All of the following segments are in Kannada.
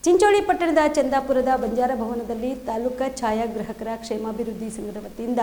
ಚಿಂಚೋಳಿ ಪಟ್ಟಣದ ಚಂದಾಪುರದ ಬಂಜಾರ ಭವನದಲ್ಲಿ ತಾಲೂಕಾ ಛಾಯಾಗ್ರಾಹಕರ ಕ್ಷೇಮಾಭಿವೃದ್ಧಿ ಸಂಘದ ವತಿಯಿಂದ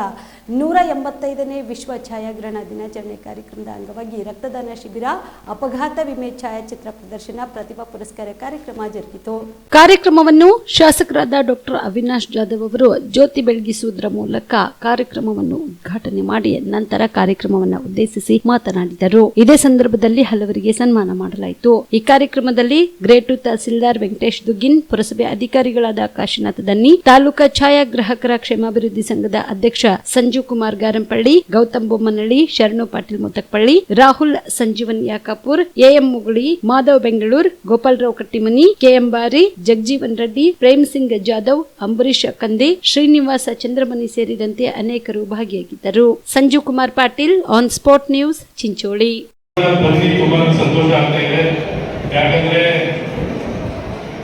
185ನೇ ವಿಶ್ವ ಛಾಯಾಗ್ರಹಣ ದಿನಾಚರಣೆ ಕಾರ್ಯಕ್ರಮದ ಅಂಗವಾಗಿ ರಕ್ತದಾನ ಶಿಬಿರ, ಅಪಘಾತ ವಿಮೆ ಛಾಯಾಚಿತ್ರ ಪ್ರದರ್ಶನ, ಪ್ರತಿಭಾ ಪುರಸ್ಕಾರ ಕಾರ್ಯಕ್ರಮ ಜರುಗಿತು. ಕಾರ್ಯಕ್ರಮವನ್ನು ಶಾಸಕರಾದ ಡಾಕ್ಟರ್ ಅವಿನಾಶ್ ಜಾಧವ್ ಅವರು ಜ್ಯೋತಿ ಬೆಳಗಿಸುವುದರ ಮೂಲಕ ಕಾರ್ಯಕ್ರಮವನ್ನು ಉದ್ಘಾಟನೆ ಮಾಡಿ ನಂತರ ಕಾರ್ಯಕ್ರಮವನ್ನು ಉದ್ದೇಶಿಸಿ ಮಾತನಾಡಿದರು. ಇದೇ ಸಂದರ್ಭದಲ್ಲಿ ಹಲವರಿಗೆ ಸನ್ಮಾನ ಮಾಡಲಾಯಿತು. ಈ ಕಾರ್ಯಕ್ರಮದಲ್ಲಿ ಗ್ರೇಟ್ ತಹಸೀಲ್ದಾರ್ ವೆಂಕಟೇಶ್ ದುಗ್ಗಿನ್, ಪುರಸಭೆ ಅಧಿಕಾರಿಗಳಾದ ಕಾಶಿನಾಥ್ ದನ್ನಿ, ತಾಲೂಕಾ ಛಾಯಾಗ್ರಾಹಕರ ಕ್ಷೇಮಾಭಿವೃದ್ಧಿ ಸಂಘದ ಅಧ್ಯಕ್ಷ ಸಂಜೀವ್ ಕುಮಾರ್ ಗಾರಂಪಳ್ಳಿ, ಗೌತಮ್ ಬೊಮ್ಮನಹಳ್ಳಿ, ಶರಣು Patil ಮುತಕ್ಪಳ್ಳಿ, Rahul Sanjeevan Yakapur, am Muguli, Madhav Bengaluru, Gopal Rao Kattimani, KM ಬಾರಿ, ಜಗಜೀವನ್ ರೆಡ್ಡಿ, ಪ್ರೇಮ್ ಸಿಂಗ್ ಜಾಧವ್, ಅಂಬರೀಶ್ ಕಂದೆ, ಶ್ರೀನಿವಾಸ ಚಂದ್ರಮನಿ ಸೇರಿದಂತೆ ಅನೇಕರು ಭಾಗಿಯಾಗಿದ್ದರು. Sanjeev Kumar Patil, on spot news, Chincholi.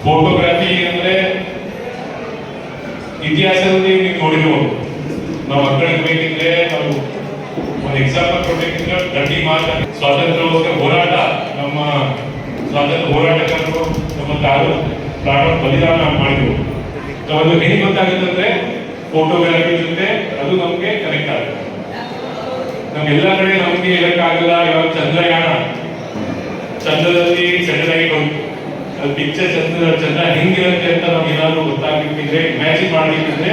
Photography ಅಂದ್ರೆ ಇತಿಹಾಸದಲ್ಲಿ ನೀವು ನೋಡಿರ್ಬೋದು. ನಾವು ಮಕ್ಕಳಿಗೆ ಬೇಕಿದ್ರೆ ನಾವು ಒಂದು ಎಕ್ಸಾಂಪಲ್ ಕೊಡ್ಬೇಕಿದ್ರೆ ದಂಡಿ ಮಾರ್ಚ್, ಸ್ವಾತಂತ್ರ್ಯೋತ್ಸವ ಹೋರಾಟ, ನಮ್ಮ ಸ್ವಾತಂತ್ರ್ಯ ಹೋರಾಟಗಾರರು ನಮ್ಮ ಪ್ರಾಣ ಬಲಿದಾನ ಮಾಡಿದ್ರು. ಒಂದು ಏನ್ ಗೊತ್ತಾಗುತ್ತಂದ್ರೆ ಫೋಟೋಗ್ರಫಿ ಜೊತೆ ಅದು ನಮ್ಗೆ ಕನೆಕ್ಟ್ ಆಗುತ್ತೆ. ನಮ್ಗೆಲ್ಲ ಕಡೆ ನಮ್ಗೆ ಇರಕ್ಕಾಗಲ್ಲ. ಇವಾಗ ಚಂದ್ರದಲ್ಲಿ ಸ್ಯಾಟಲೈಟ್ ಉಂಟು, ಅದು ಪಿಕ್ಚರ್ ಚಂದ್ರ ಹೆಂಗಿರುತ್ತೆ ಅಂತ ನಮ್ಗೆ ಏನಾದ್ರು ಗೊತ್ತಾಗ್ಬೇಕಿದ್ರೆ, ಇಮ್ಯಾಜಿನ್ ಮಾಡ್ಬೇಕಿದ್ರೆ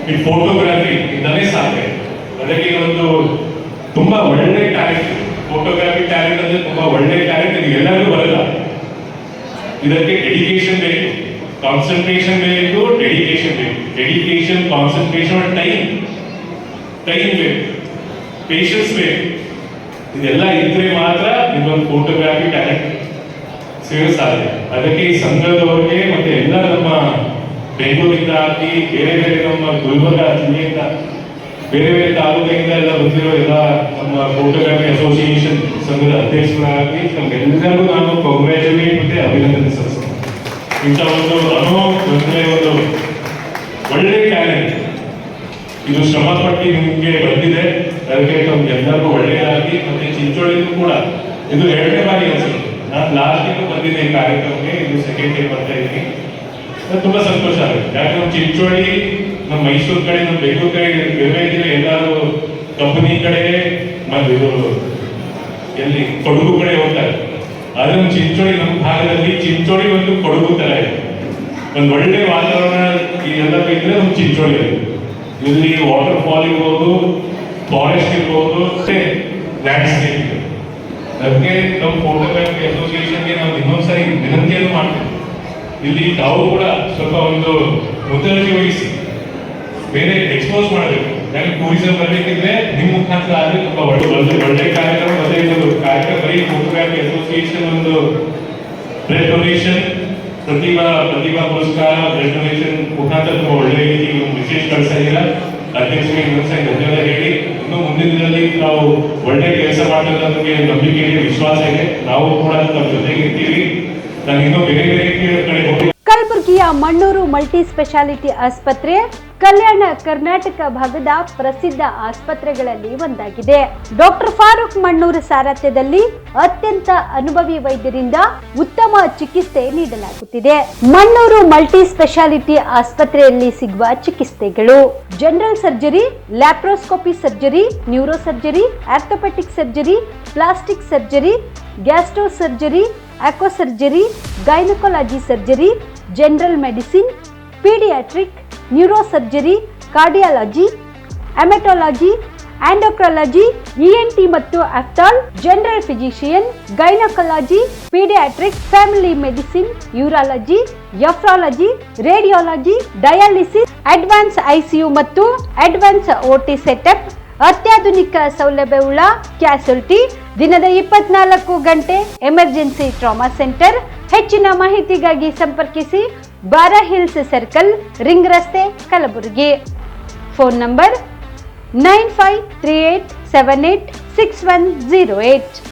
ಈ ಫೋಟೋಗ್ರಫಿ ಇಂದಾನೇ ಸಾಧ್ಯ. ಅದಕ್ಕೆ ಒಂದು ತುಂಬಾ ಒಳ್ಳೆ ಟ್ಯಾಲೆಂಟ್, ಫೋಟೋಗ್ರಫಿ ಟ್ಯಾಲೆಂಟ್ ಅಂದ್ರೆ ತುಂಬಾ ಒಳ್ಳೆ ಟ್ಯಾಲೆಂಟ್. ಇದು ಎಲ್ಲರಿಗೂ ಬರಲ್ಲ. ಇದಕ್ಕೆ ಡೆಡಿಕೇಶನ್ ಬೇಕು, ಕಾನ್ಸಂಟ್ರೇಷನ್ ಬೇಕು, ಡೆಡಿಕೇಶನ್ ಬೇಕು. ಡೆಡಿಕೇಶನ್, ಕಾನ್ಸಂಟ್ರೇಷನ್, ಟೈಮ್ ಬೇಕು, ಪೇಷನ್ಸ್ ಬೇಕು. ಇದೆಲ್ಲ ಇದ್ರೆ ಮಾತ್ರ ಇದೊಂದು ಫೋಟೋಗ್ರಫಿ ಟ್ಯಾಲೆಂಟ್ ಸೇರೋ ಸಾಧ್ಯ. ಅದಕ್ಕೆ ಈ ಸಂಘದವರಿಗೆ ಮತ್ತೆ ಎಲ್ಲ ನಮ್ಮ ಬೆಂಗಳೂರಿಂದ ಹಾಕಿ ಬೇರೆ ಬೇರೆ ನಮ್ಮ ಗುಲ್ಬರ್ಗ ಜಿಲ್ಲೆಯಿಂದ ಬೇರೆ ಬೇರೆ ತಾಲೂಕಿನಿಂದ ಎಲ್ಲ ಬಂದಿರೋ ಎಲ್ಲ ನಮ್ಮ ಫೋಟೋಗ್ರಫಿ ಅಸೋಸಿಯೇಷನ್ ಸಂಘದ ಅಧ್ಯಕ್ಷರಾಗಿ ನಮ್ಗೆಲ್ಲರಿಗೂ ನಾನು ಕಾಂಗ್ರ್ಯಾಚುಲೇಟ್ ಮತ್ತೆ ಅಭಿನಂದನೆ ಸಲ್ಲಿಸ್ತೇನೆ. ಇಂಥ ಒಂದು ಒಂದು ಒಳ್ಳೆ ಟ್ಯಾಲೆಂಟ್, ಇದು ಶ್ರಮಪಟ್ಟು ನಿಮಗೆ ಬಂದಿದೆ. ಅದಕ್ಕೆ ನಮ್ಗೆಲ್ಲರಿಗೂ ಒಳ್ಳೆಯದಾಗಿ. ಮತ್ತೆ ಚಿಂಚೋಳಿಗೂ ಕೂಡ ಇದು 2ನೇ ಬಾರಿ ಅನ್ಸುತ್ತೆ. ನಾನು ಲಾಸ್ಟ್ ಟೈಮ್ ಬಂದಿದ್ದೆ ಈ ಕಾರ್ಯಕ್ರಮಕ್ಕೆ, ಇದು ಸೆಕೆಂಡ್ ಟೈಮ್ ಬರ್ತಾ ಇದ್ದೀನಿ. ತುಂಬಾ ಸಂತೋಷ ಆಗುತ್ತೆ. ಯಾಕಂದ್ರೆ ನಮ್ಮ ಚಿಂಚೋಳಿ, ನಮ್ಮ ಮೈಸೂರು ಕಡೆ, ನಮ್ಮ ಬೆಂಗಳೂರು ಕಡೆ ಇರಬೇಕಿದ್ರೆ ಎಲ್ಲರೂ ಕಂಪನಿ ಕಡೆ ಇದು ಎಲ್ಲಿ ಕೊಡಗು ಕಡೆ ಹೋಗ್ತಾರೆ. ಆದ್ರೆ ನಮ್ಮ ಚಿಂಚೋಳಿ, ನಮ್ಮ ಭಾಗದಲ್ಲಿ ಚಿಂಚೋಳಿ ಒಂದು ಕೊಡಗು ತರ ಇದೆ. ಒಂದು ಒಳ್ಳೆ ವಾತಾವರಣ ಇದೆಲ್ಲ ಇದ್ರೆ ನಮ್ಮ ಚಿಂಚೋಳಿ ಇಲ್ಲಿ ವಾಟರ್ ಫಾಲ್ ಇರ್ಬೋದು, ಫಾರೆಸ್ಟ್ ಇರ್ಬೋದು, ಲ್ಯಾಂಡ್ಸ್ಕೇಪ್ ಇದೆ. ಅದಕ್ಕೆ ನಾವು ಫೋಟೋಗ್ರಫಿ ಅಸೋಸಿಯೇಷನ್ಗೆ ನಾವು ಇನ್ನೊಂದ್ಸರಿ ವಿನಂತಿಯನ್ನು ಮಾಡ್ತೀವಿ. ಇಲ್ಲಿ ತಾವು ಕೂಡ ಸ್ವಲ್ಪ ಒಂದು ಮುತುವರ್ಜಿ ವಹಿಸಿ ಬೇರೆ ಎಕ್ಸ್ಪೋಸ್ ಮಾಡಬೇಕು. ಯಾಕಂದ್ರೆ ಟೂರಿಸಂ ಬರಬೇಕಿದ್ರೆ ನಿಮ್ಮ ಮುಖಾಂತರ ಆದ್ರೆ ತುಂಬಾ ಒಳ್ಳೆ ಕಾರ್ಯಕ್ರಮ. ಮತ್ತೆ ಇದೊಂದು ಕಾರ್ಯಕ್ರಮ ಬರೀ ಫೋಟೋಗ್ರಫಿ ಅಸೋಸಿಯೇಷನ್ ಒಂದು ಬ್ಲಡ್ ಡೊನೇಷನ್, ಪ್ರತಿಭಾ ಪುರಸ್ಕಾರ, ಬ್ಲಡ್ ಡೊನೇಷನ್ ಮುಖಾಂತರ ತುಂಬಾ ಒಳ್ಳೆ ರೀತಿ ಒಂದು ವಿಶೇಷ ಕೆಲಸ ಇಲ್ಲ. ಅಧ್ಯಕ್ಷರಿಗೆ ಇನ್ನೊಂದ್ಸರಿ ಧನ್ಯವಾದ ಹೇಳಿ, ಇನ್ನು ಮುಂದಿನ ದಿನದಲ್ಲಿ ನಾವು ಒಳ್ಳೆ ಕೆಲಸ ಮಾಡಬೇಕು, ನಮಗೆ ನಂಬಿಕೆ ಇದೆ, ವಿಶ್ವಾಸ ಇದೆ. ನಾವು ಕೂಡ ನಮ್ಮ ಜೊತೆಗೆ ಇರ್ತೀವಿ. ನಾನು ಇನ್ನೂ ಬೇರೆ ಬೇರೆ ಕಡೆ ಹೋಗಿ. ಕಲಬುರಗಿಯ ಮಣ್ಣೂರು ಮಲ್ಟಿ ಸ್ಪೆಷಾಲಿಟಿ ಆಸ್ಪತ್ರೆ ಕಲ್ಯಾಣ ಕರ್ನಾಟಕ ಭಾಗದ ಪ್ರಸಿದ್ಧ ಆಸ್ಪತ್ರೆಗಳಲ್ಲಿ ಒಂದಾಗಿದೆ. ಡಾಕ್ಟರ್ ಫಾರೂಕ್ ಮಣ್ಣೂರು ಸಾರಥ್ಯದಲ್ಲಿ ಅತ್ಯಂತ ಅನುಭವಿ ವೈದ್ಯರಿಂದ ಉತ್ತಮ ಚಿಕಿತ್ಸೆ ನೀಡಲಾಗುತ್ತಿದೆ. ಮಣ್ಣೂರು ಮಲ್ಟಿ ಸ್ಪೆಷಾಲಿಟಿ ಆಸ್ಪತ್ರೆಯಲ್ಲಿ ಸಿಗುವ ಚಿಕಿತ್ಸೆಗಳು: general surgery, laparoscopy surgery, neuro surgery, orthopaedic surgery, plastic surgery, gastro surgery, aqua surgery, gynaecology surgery, general medicine, paediatric, neuro surgery, cardiology, haematology, endocrinology, ENT ಮತ್ತು ophthal, general physician, gynaecology, paediatric, family medicine, urology, nephrology, radiology, dialysis, advance ICU ಮತ್ತು ಅಡ್ವಾನ್ಸ್ ಓಟಿ ಸೆಟಪ್, ಅತ್ಯಾಧುನಿಕ ಸೌಲಭ್ಯವುಳ್ಳ ಕ್ಯಾಸುಲಿಟಿ, ದಿನದ 24 ಗಂಟೆ ಎಮರ್ಜೆನ್ಸಿ ಟ್ರಾಮಾ ಸೆಂಟರ್. ಹೆಚ್ಚಿನ ಮಾಹಿತಿಗಾಗಿ ಸಂಪರ್ಕಿಸಿ ಬಾರಾ ಹಿಲ್ಸ್ ಸರ್ಕಲ್, ರಿಂಗ್ ರಸ್ತೆ, ಕಲಬುರಗಿ. Phone number 9538786108.